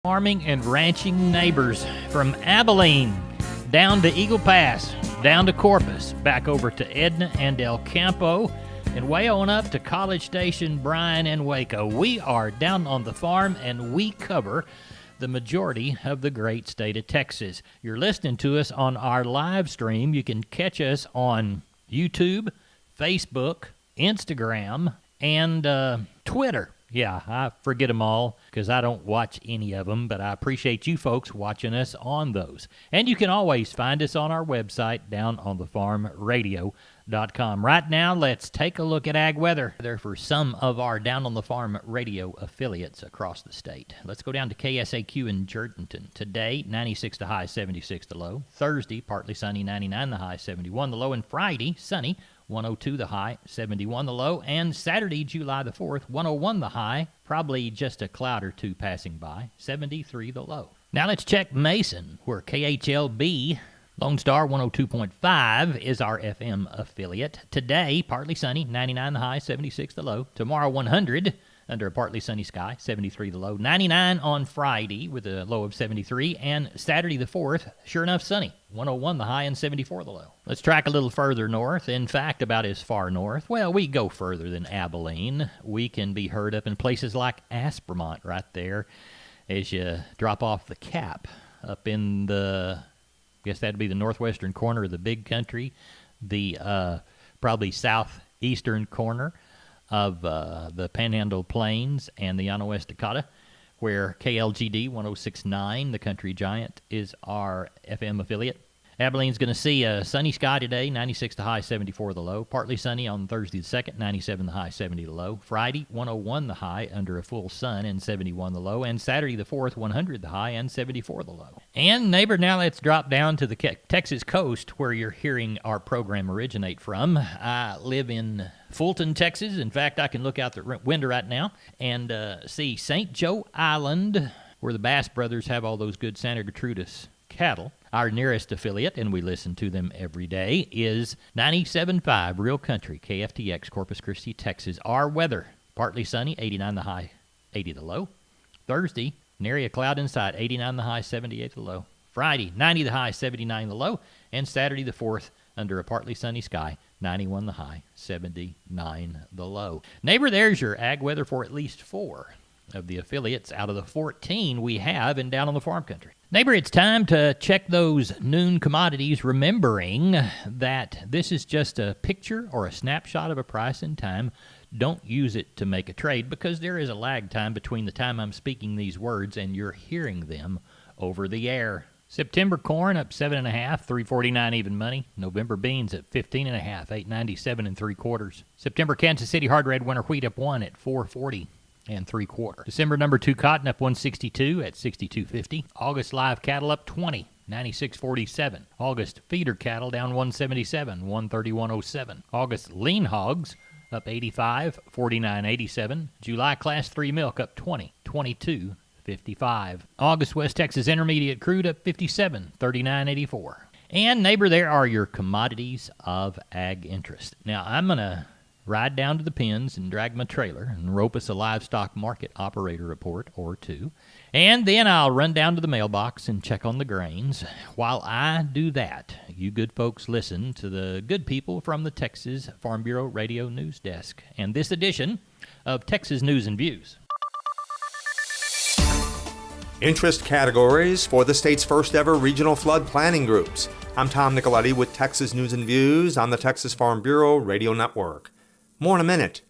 Farming and ranching neighbors from Abilene down to Eagle Pass, down to Corpus, back over to Edna and El Campo, and way on up to College Station, Bryan, and Waco. We are down on the farm, and we cover the majority of the great state of Texas. You're listening to us on our live stream. You can catch us on YouTube, Facebook, Instagram, and Twitter. Yeah, I forget them all because I don't watch any of them, but I appreciate you folks watching us on those. And you can always find us on our website, downonthefarmradio.com. Right now, let's take a look at ag weather for some of our Down on the Farm radio affiliates across the state. Let's go down to KSAQ in Jerdenton. Today, 96 the high, 76 the low. Thursday, partly sunny, 99 the high, 71 the low. And Friday, sunny, 102 the high, 71 the low. And Saturday, July the 4th, 101 the high, probably just a cloud or two passing by, 73 the low. Now let's check Mason, where KHLB Lone Star 102.5 is our FM affiliate. Today, partly sunny, 99 the high, 76 the low. Tomorrow, 100 under a partly sunny sky, 73 the low. 99 on Friday with a low of 73. And Saturday the 4th, sure enough, sunny, 101 the high and 74 the low. Let's track a little further north. In fact, about as far north. Well, we go further than Abilene. We can be heard up in places like Aspermont right there as you drop off the cap up in the, I guess that'd be the northwestern corner of the big country, the probably southeastern corner of the Panhandle Plains and the Llano West Dakota, where KLGD 106.9, the country giant, is our FM affiliate. Abilene's going to see a sunny sky today, 96 the high, 74 the low. Partly sunny on Thursday the 2nd, 97 the high, 70 the low. Friday, 101 the high under a full sun and 71 the low. And Saturday the 4th, 100 the high and 74 the low. And neighbor, now let's drop down to the Texas coast where you're hearing our program originate from. I live in Fulton, Texas. In fact, I can look out the window right now and see St. Joe Island, where the Bass Brothers have all those good Santa Gertrudis cattle. Our nearest affiliate, and we listen to them every day, is 97.5 Real Country, KFTX, Corpus Christi, Texas. Our weather, partly sunny, 89 the high, 80 the low. Thursday, nary a cloud in sight, 89 the high, 78 the low. Friday, 90 the high, 79 the low. And Saturday the 4th, under a partly sunny sky, 91 the high, 79 the low. Neighbor, there's your ag weather for at least 4 of the affiliates out of the 14 we have in Down on the Farm Country. Neighbor, it's time to check those noon commodities, remembering that this is just a picture or a snapshot of a price in time. Don't use it to make a trade because there is a lag time between the time I'm speaking these words and you're hearing them over the air. September corn up 7.5, $3.49 even money. November beans at 15.5, $8.97 3/4. September Kansas City hard red winter wheat up 1 at $4.40 3/4. December number 2 cotton up 162 at 62.50. August live cattle up 20, 96.47. August feeder cattle down 177, 131.07. August lean hogs up 85, 49.87. July class 3 milk up 20, 22.55. August West Texas intermediate crude up 57, 39.84. And neighbor, there are your commodities of ag interest. Now I'm gonna ride down to the pens and drag my trailer and rope us a livestock market operator report or two. And then I'll run down to the mailbox and check on the grains. While I do that, you good folks listen to the good people from the Texas Farm Bureau Radio News Desk and this edition of Texas News and Views. Interest categories for the state's first ever regional flood planning groups. I'm Tom Nicoletti with Texas News and Views on the Texas Farm Bureau Radio Network. More in a minute.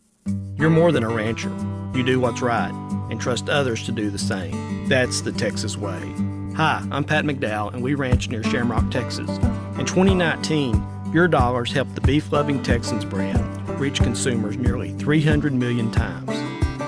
You're more than a rancher. You do what's right and trust others to do the same. That's the Texas way. Hi, I'm Pat McDowell, and we ranch near Shamrock, Texas. In 2019, your dollars helped the beef-loving Texans brand reach consumers nearly 300 million times.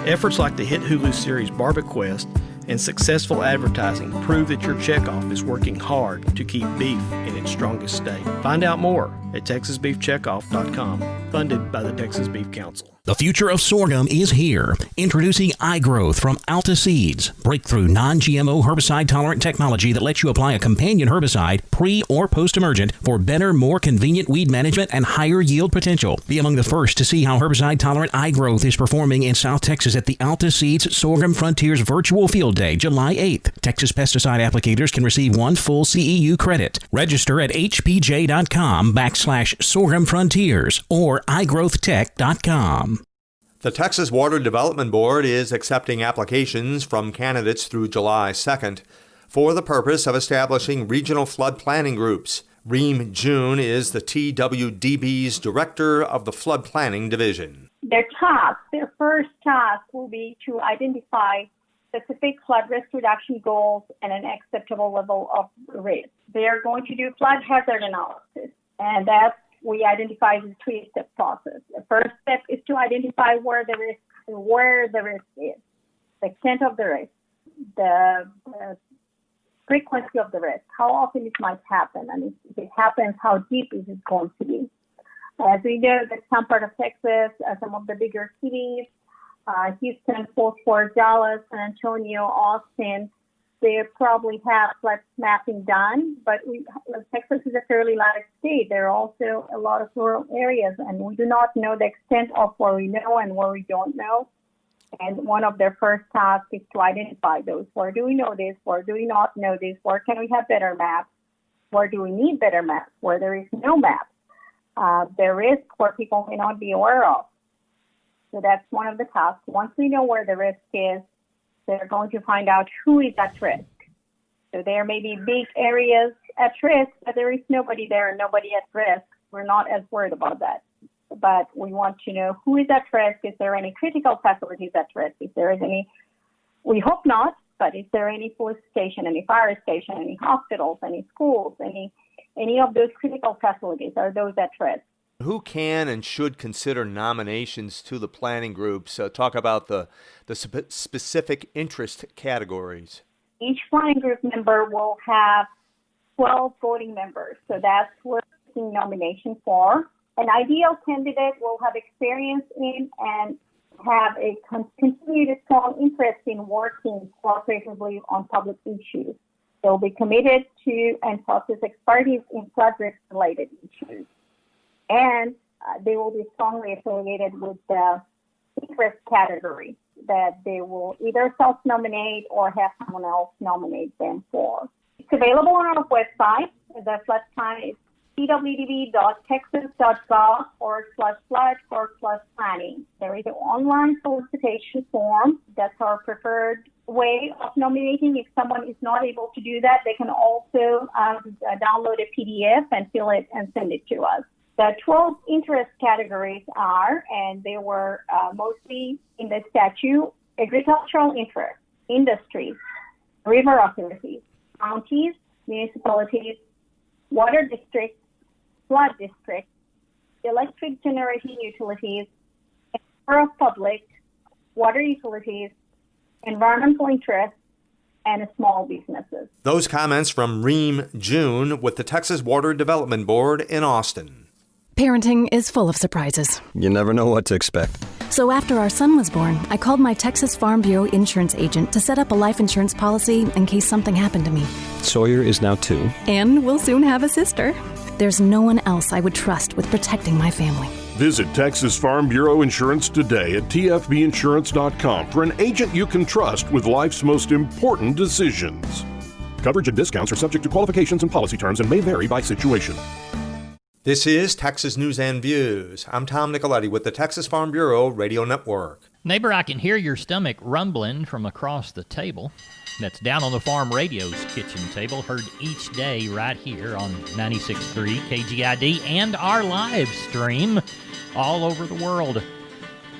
Efforts like the hit Hulu series BarbeQuest and successful advertising prove that your checkoff is working hard to keep beef in its strongest state. Find out more at TexasBeefCheckoff.com, funded by the Texas Beef Council. The future of sorghum is here. Introducing iGrowth from Alta Seeds, breakthrough non-GMO herbicide-tolerant technology that lets you apply a companion herbicide pre- or post-emergent for better, more convenient weed management and higher yield potential. Be among the first to see how herbicide-tolerant iGrowth is performing in South Texas at the Alta Seeds Sorghum Frontiers Virtual Field Day, July 8th. Texas pesticide applicators can receive 1 full CEU credit. Register at hpj.com/sorghum frontiers or igrowthtech.com. The Texas Water Development Board is accepting applications from candidates through July 2nd for the purpose of establishing regional flood planning groups. Reem June is the TWDB's director of the Flood Planning Division. Their first task will be to identify specific flood risk reduction goals and an acceptable level of risk. They are going to do flood hazard analysis, and we identify the 3-step process. The first step is to identify where the risk is, the extent of the risk, the frequency of the risk, how often it might happen, and if it happens, how deep is it going to be. As we know that some part of Texas, some of the bigger cities, Houston, Fort Worth, Dallas, San Antonio, Austin, they probably have flood mapping done, but Texas is a fairly large state. There are also a lot of rural areas, and we do not know the extent of where we know and where we don't know. And one of their first tasks is to identify those. Where do we know this? Where do we not know this? Where can we have better maps? Where do we need better maps? Where there is no map? The risk where people may not be aware of. So that's one of the tasks. Once we know where the risk is, they're going to find out who is at risk. So there may be big areas at risk, but there is nobody there and nobody at risk. We're not as worried about that. But we want to know who is at risk. Is there any critical facilities at risk? If there is any, we hope not, but is there any police station, any fire station, any hospitals, any schools, any of those critical facilities? Are those at risk? Who can and should consider nominations to the planning groups? Talk about the specific interest categories. Each planning group member will have 12 voting members, so that's what we're seeking nomination for. An ideal candidate will have experience in and have a continued strong interest in working cooperatively on public issues. They'll be committed to and possess expertise in flood risk-related issues. And they will be strongly affiliated with the interest category that they will either self-nominate or have someone else nominate them for. It's available on our website. The flood plan is twdb.texas.gov/flood/planning. There is an online solicitation form. That's our preferred way of nominating. If someone is not able to do that, they can also download a PDF and fill it and send it to us. The 12 interest categories are, and they were mostly in the statute, agricultural interest, industries, river authorities, counties, municipalities, water districts, flood districts, electric generating utilities, number of public, water utilities, environmental interests, and small businesses. Those comments from Reem June with the Texas Water Development Board in Austin. Parenting is full of surprises. You never know what to expect. So after our son was born, I called my Texas Farm Bureau insurance agent to set up a life insurance policy in case something happened to me. Sawyer is now 2. And we'll soon have a sister. There's no one else I would trust with protecting my family. Visit Texas Farm Bureau Insurance today at tfbinsurance.com for an agent you can trust with life's most important decisions. Coverage and discounts are subject to qualifications and policy terms and may vary by situation. This is Texas News and Views. I'm Tom Nicoletti with the Texas Farm Bureau Radio Network. Neighbor, I can hear your stomach rumbling from across the table. That's Down on the Farm Radio's kitchen table, heard each day right here on 96.3 KGID and our live stream all over the world.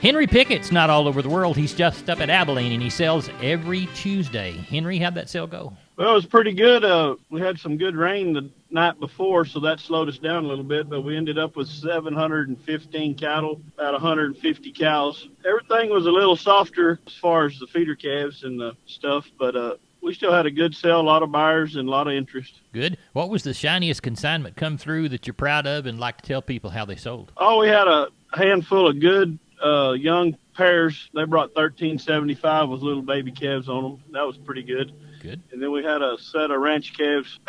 Henry Pickett's not all over the world. He's just up at Abilene, and he sells every Tuesday. Henry, how'd that sale go? Well, it was pretty good. We had some good rain the night before, so that slowed us down a little bit, but we ended up with 715 cattle, about 150 cows. Everything was a little softer as far as the feeder calves and the stuff, but we still had a good sale, a lot of buyers, and a lot of interest. Good. What was the shiniest consignment come through that you're proud of and like to tell people how they sold? Oh, we had a handful of good young pairs. They brought 1375 with little baby calves on them. That was pretty good. Good. And then we had a set of ranch calves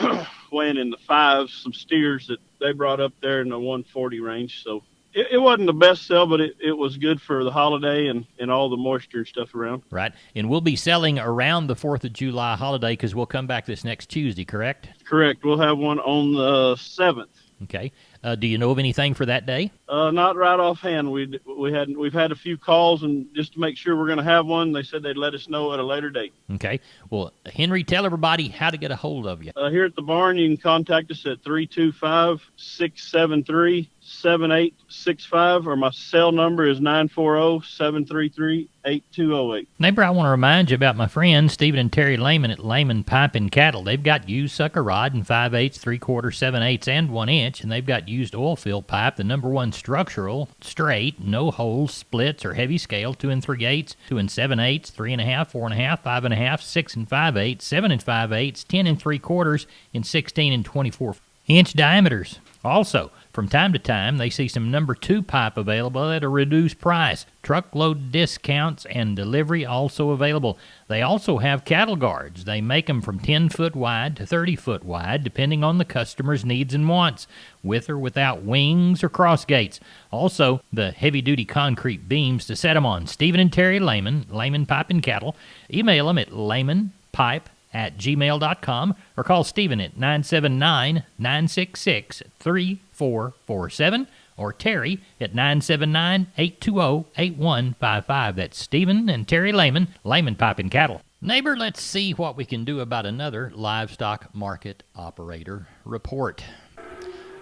weighing in the fives, some steers that they brought up there in the 140 range. So it wasn't the best sell, but it was good for the holiday and all the moisture and stuff around. Right. And we'll be selling around the 4th of July holiday because we'll come back this next Tuesday, correct? Correct. We'll have one on the 7th. Okay. Do you know of anything for that day? Not right offhand. We've had a few calls, and just to make sure we're going to have one, they said they'd let us know at a later date. Okay. Well, Henry, tell everybody how to get a hold of you. Here at the barn, you can contact us at 325-673-7865, or my cell number is 940-733-8208. Neighbor, I want to remind you about my friends Stephen and Terry Lehman at Lehman Pipe and Cattle. They've got used sucker rod in 5/8, 3/4, 7/8, and 1 inch, and they've got used oil field pipe, the #1 structural, straight, no holes, splits, or heavy scale, 2 3/8, 2 7/8, 3 1/2, 4 1/2, 5 1/2, 6 5/8, 7 5/8, 10 3/4, and 16 24-inch diameters. Also, from time to time, they see some #2 pipe available at a reduced price. Truckload discounts and delivery also available. They also have cattle guards. They make them from 10-foot wide to 30-foot wide, depending on the customer's needs and wants, with or without wings or cross gates. Also, the heavy-duty concrete beams to set them on. Stephen and Terry Lehman, Lehman Pipe and Cattle. Email them at lehmanpipe@gmail.com or call Stephen at 979-966-3447 or Terry at 979-820-8155. That's Stephen and Terry Lehman, Lehman Pipe and Cattle. Neighbor, let's see what we can do about another livestock market operator report.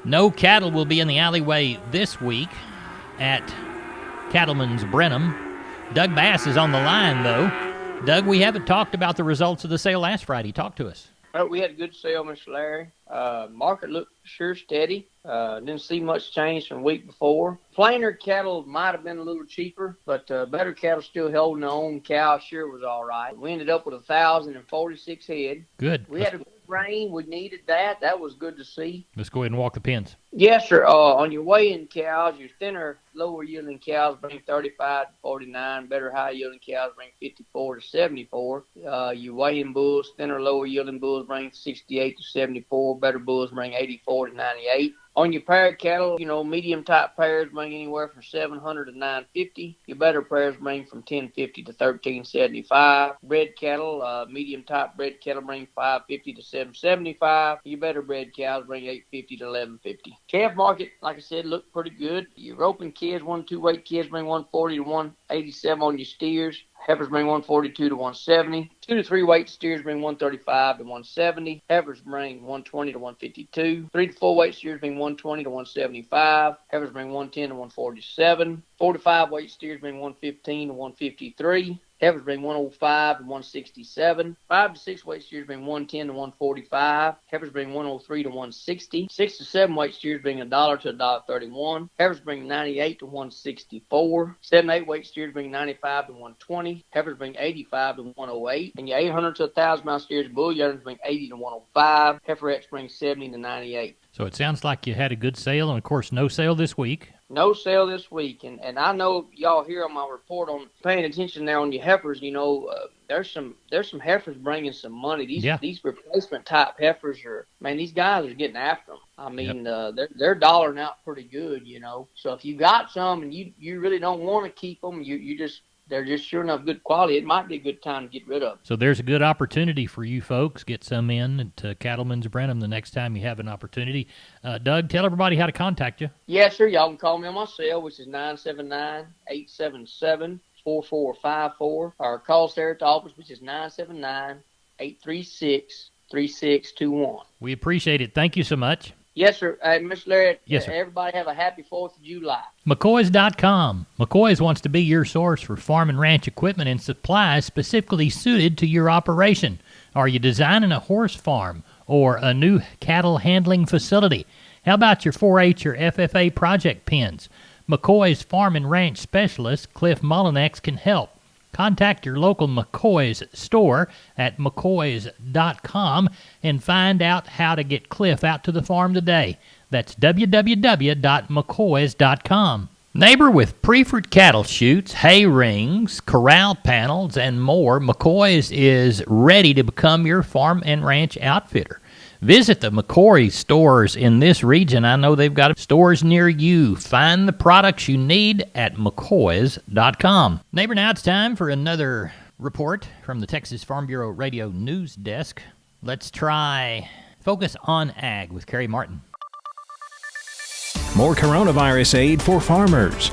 No cattle will be in the alleyway this week at Cattleman's Brenham. Doug Bass is on the line, though. Doug, we haven't talked about the results of the sale last Friday. Talk to us. We had a good sale, Mr. Larry. Market looked sure steady. Didn't see much change from the week before. Plainer cattle might have been a little cheaper, but better cattle still holding their own. Cow sure was all right. We ended up with 1,046 head. Good. We had a good rain. We needed that. That was good to see. Let's go ahead and walk the pens. Yes, sir. On your weighing cows, your thinner, lower-yielding cows bring 35 to 49. Better high-yielding cows bring 54 to 74. Your weighing bulls, thinner, lower-yielding bulls bring 68 to 74. Better bulls bring 84 to 98. On your paired cattle, medium-type pairs bring anywhere from 700 to 950. Your better pairs bring from 1050 to 1375. Bred cattle, medium-type bred cattle bring 550 to 775. Your better bred cows bring 850 to 1150. Calf market, like I said, looked pretty good. Your roping kids, 1 2 weight kids bring 140 to 187 on your steers. Heifers bring 142 to 170. 2 to 3 weight steers bring 135 to 170. Heifers bring 120 to 152. 3 to 4 weight steers bring 120 to 175. Heifers bring 110 to 147. 4 to 5 weight steers bring 115 to 153. Heifers bring 105 to 167. 5 to 6 weight steers bring 110 to 145. Heifers bring 103 to 160. 6 to 7 weight steers bring $1 to $1.31. Heifers bring 98 to 164. 7 to 8 weight steers bring 95 to 120. Heifers bring 85 to 108. And your 800 to 1,000 mile steers and bull yearlings bring 80 to 105. Heiferettes bring 70 to 98. So it sounds like you had a good sale, and of course, no sale this week. No sale this week, and I know y'all hear on my report on paying attention there on your heifers. There's some heifers bringing some money. These replacement type heifers these guys are getting after them. I mean, they're dollaring out pretty good. So if you got some and you really don't want to keep them, they're just sure enough good quality. It might be a good time to get rid of them. So there's a good opportunity for you folks. Get some in to Cattleman's Brenham the next time you have an opportunity. Doug, tell everybody how to contact you. Yes, sir. Y'all can call me on my cell, which is 979-877-4454. Or call us there at the office, which is 979-836-3621. We appreciate it. Thank you so much. Yes, sir. Mr. Larry, yes, sir. Everybody have a happy 4th of July. McCoys.com. McCoys wants to be your source for farm and ranch equipment and supplies specifically suited to your operation. Are you designing a horse farm or a new cattle handling facility? How about your 4-H or FFA project pens? McCoy's Farm and Ranch Specialist, Cliff Mullinex, can help. Contact your local McCoy's store at McCoys.com and find out how to get Cliff out to the farm today. That's www.mccoys.com. Neighbor, with preferred cattle chutes, hay rings, corral panels, and more, McCoy's is ready to become your farm and ranch outfitter. Visit the McCoy stores in this region. I know they've got stores near you. Find the products you need at mccoys.com. Neighbor, now it's time for another report from the Texas Farm Bureau Radio News Desk. Let's try Focus on Ag with Kerry Martin. More coronavirus aid for farmers.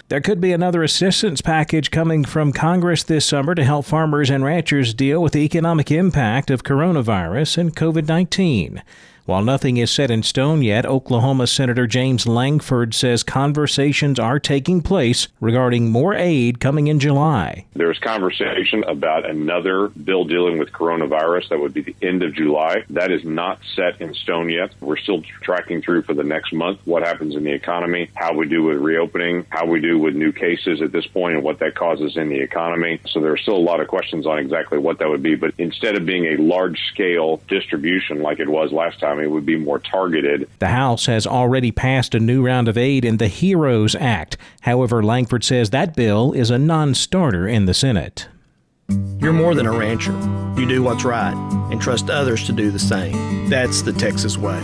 There could be another assistance package coming from Congress this summer to help farmers and ranchers deal with the economic impact of coronavirus and COVID-19. While nothing is set in stone yet, Oklahoma Senator James Langford says conversations are taking place regarding more aid coming in July. There's conversation about another bill dealing with coronavirus that would be the end of July. That is not set in stone yet. We're still tracking through for the next month what happens in the economy, how we do with reopening, how we do with new cases at this point, and what that causes in the economy. So there are still a lot of questions on exactly what that would be. But instead of being a large-scale distribution like it was last time, it would be more targeted. The House has already passed a new round of aid in the HEROES Act. However, Langford says that bill is a non-starter in the Senate. You're more than a rancher. You do what's right and trust others to do the same. That's the Texas way.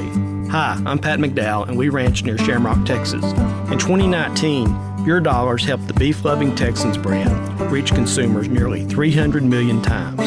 Hi, I'm Pat McDowell, and we ranch near Shamrock, Texas. In 2019, your dollars helped the beef-loving Texans brand reach consumers nearly 300 million times.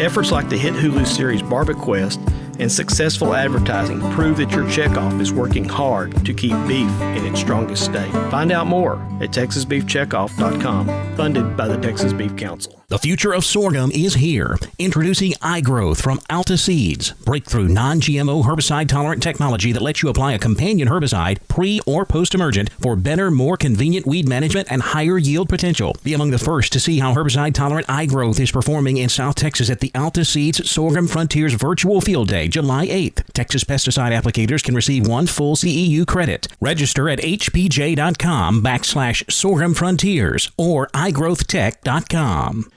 Efforts like the hit Hulu series BarbieQuest and successful advertising prove that your checkoff is working hard to keep beef in its strongest state. Find out more at TexasBeefCheckoff.com, funded by the Texas Beef Council. The future of sorghum is here. Introducing iGrowth from Alta Seeds, breakthrough non-GMO herbicide-tolerant technology that lets you apply a companion herbicide pre- or post-emergent for better, more convenient weed management and higher yield potential. Be among the first to see how herbicide-tolerant iGrowth is performing in South Texas at the Alta Seeds Sorghum Frontiers Virtual Field Day, July 8th. Texas pesticide applicators can receive 1 full CEU credit. Register at hpj.com/sorghum frontiers or igrowthtech.com.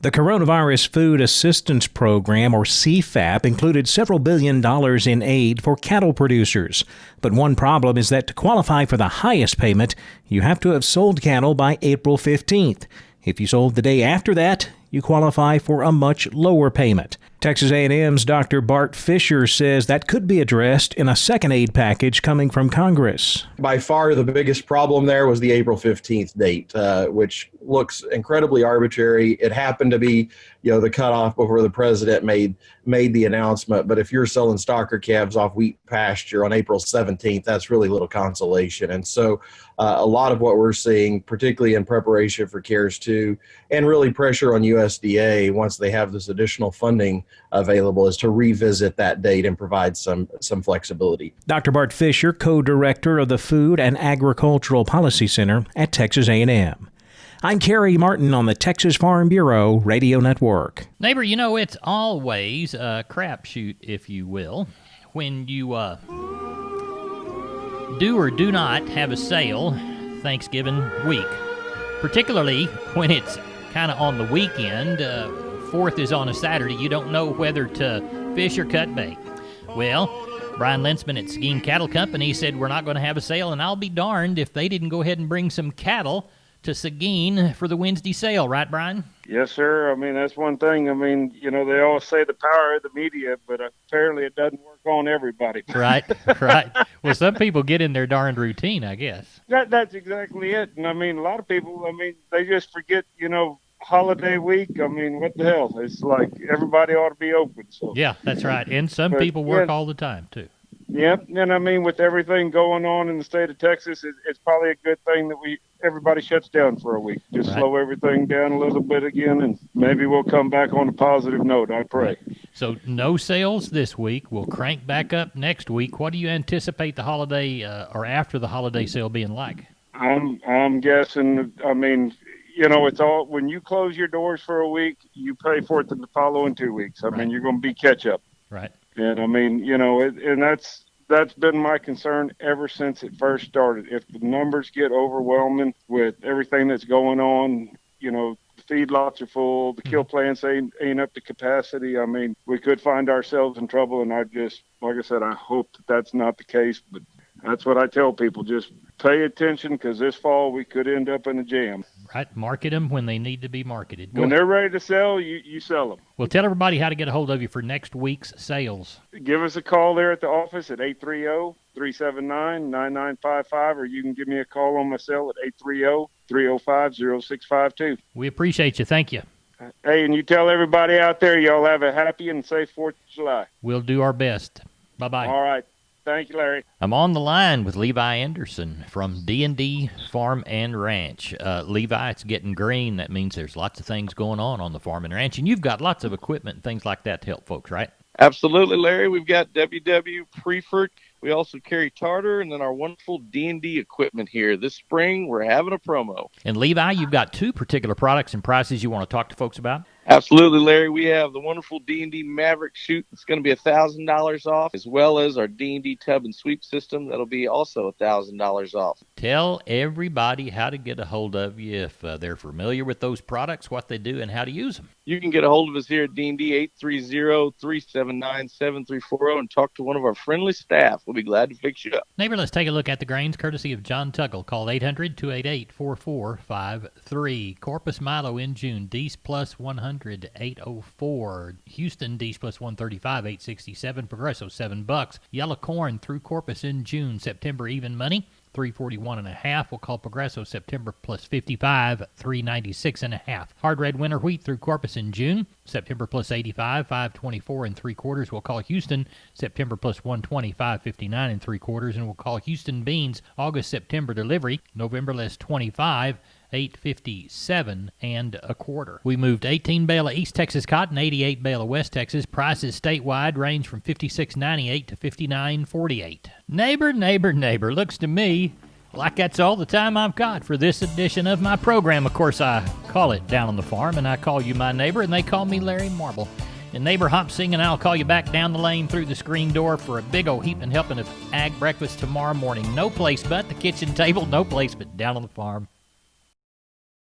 The Coronavirus Food Assistance Program, or CFAP, included several $1 billion in aid for cattle producers. But one problem is that to qualify for the highest payment, you have to have sold cattle by April 15th. If you sold the day after that, you qualify for a much lower payment. Texas A&M's Dr. Bart Fisher says that could be addressed in a second aid package coming from Congress. By far, the biggest problem there was the April 15th date, which looks incredibly arbitrary. It happened to be, the cutoff before the president made the announcement. But if you're selling stocker calves off wheat pasture on April 17th, that's really little consolation. And so a lot of what we're seeing, particularly in preparation for CARES 2, and really pressure on USDA once they have this additional funding available, is to revisit that date and provide some flexibility. Dr. Bart Fisher, co-director of the Food and Agricultural Policy Center at Texas A&M. I'm Kerry Martin on the Texas Farm Bureau Radio Network. Neighbor, it's always a crapshoot, if you will, when you do or do not have a sale Thanksgiving week, particularly when it's kind of on the weekend. 4th is on a Saturday. You don't know whether to fish or cut bait. Well, Brian Lensman at Seguin Cattle Company said we're not going to have a sale, and I'll be darned if they didn't go ahead and bring some cattle to Seguin for the Wednesday sale. Right, Brian? Yes, sir. I mean, that's one thing. I mean, they always say the power of the media, but apparently it doesn't work on everybody. Right. Well, some people get in their darned routine, I guess. That's exactly it. And, I mean, a lot of people, they just forget, holiday week. I mean, what the hell? It's like everybody ought to be open. So yeah, that's right. And some people work all the time, too. Yep, and I mean, with everything going on in the state of Texas, it's probably a good thing that everybody shuts down for a week. Just slow everything down a little bit again, and maybe we'll come back on a positive note, I pray. So no sales this week. We'll crank back up next week. What do you anticipate the holiday or after the holiday sale being like? I'm guessing, it's all, when you close your doors for a week, you pay for it in the following 2 weeks. I mean, you're going to be catch up. Right. And and that's been my concern ever since it first started. If the numbers get overwhelming with everything that's going on, the feedlots are full, the kill plants ain't up to capacity. I mean, we could find ourselves in trouble, and like I said, I hope that that's not the case. But that's what I tell people: just Pay attention, because this fall we could end up in a jam. Right, market them when they need to be marketed. When they're ready to sell, you sell them. Well, tell everybody how to get a hold of you for next week's sales. Give us a call there at the office at 830-379-9955, or you can give me a call on my cell at 830-305-0652. We appreciate you. Thank you. Hey, and you tell everybody out there, y'all have a happy and safe 4th of July. We'll do our best. Bye-bye. All right. Thank you, Larry. I'm on the line with Levi Anderson from D&D Farm and Ranch. Levi, it's getting green. That means there's lots of things going on the farm and ranch, and you've got lots of equipment and things like that to help folks, right? Absolutely, Larry. We've got WW, Preferred. We also carry Tartar, and then our wonderful D&D equipment here. This spring, we're having a promo. And Levi, you've got two particular products and prices you want to talk to folks about? Absolutely, Larry. We have the wonderful D&D Maverick chute. It's going to be $1,000 off, as well as our D&D tub and sweep system. That'll be also $1,000 off. Tell everybody how to get a hold of you if they're familiar with those products, what they do, and how to use them. You can get a hold of us here at D&D 830-379-7340 and talk to one of our friendly staff. We'll be glad to fix you up. Neighbor, let's take a look at the grains courtesy of John Tuggle. Call 800-288-4453. Corpus Milo in June, D's plus 100, 804. Houston, D's plus 135, 867. Progresso, $7. Yellow corn through Corpus in June. September even money, $341.5. We'll call Progresso September plus 55, $396.5. Hard red winter wheat through Corpus in June. September plus 85, $524.75. We'll call Houston September plus 120, $559.75. And we'll call Houston beans August September delivery. November less 25, $857.25. We moved 18 bale of East Texas cotton, 88 bale of West Texas. Prices statewide range from $56.98 to $59.48. Neighbor, looks to me like that's all the time I've got for this edition of my program. Of course, I call it Down on the Farm, and I call you my neighbor, and they call me Larry Marble. And neighbor hop sing, and I'll call you back down the lane through the screen door for a big old heaping helping of ag breakfast tomorrow morning. No place but the kitchen table, no place but Down on the Farm.